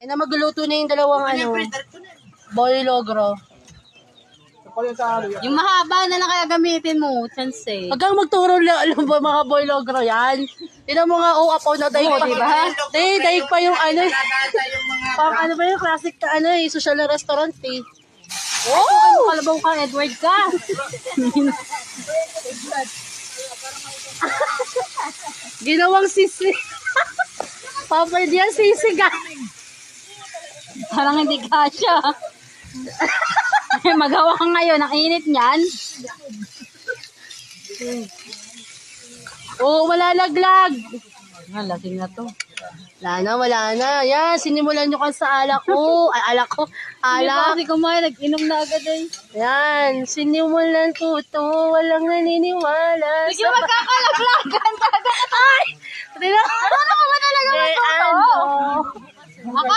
na magluluto na yung dalawang boy logro. Yung mahaba na lang kaya gamitin mo, chance eh. Hanggang magturo lang mga boy logro yan. Tinan mo nga, apo na daig pa, diba? Daig pa yung pang ba yung classic na social na restaurant eh. Oh! Kalabaw ka, Edward ka. Ginawang sisi. Papa, diyan sisi ka. Parang hindi kasya. Magawa ka ngayon, ang init niyan. Malalaglag. Lasing na to. Wala na. Yan, sinimulan nyo kan sa alak ko. Ay, alak ko. Alak. Hindi pa kasi kumain, nag-inom na agad eh. Yan, sinimulan ko to. Walang naniniwala. Sige, magkakalaglagan talaga. Ay! Ano ka ba talaga magluto? Akala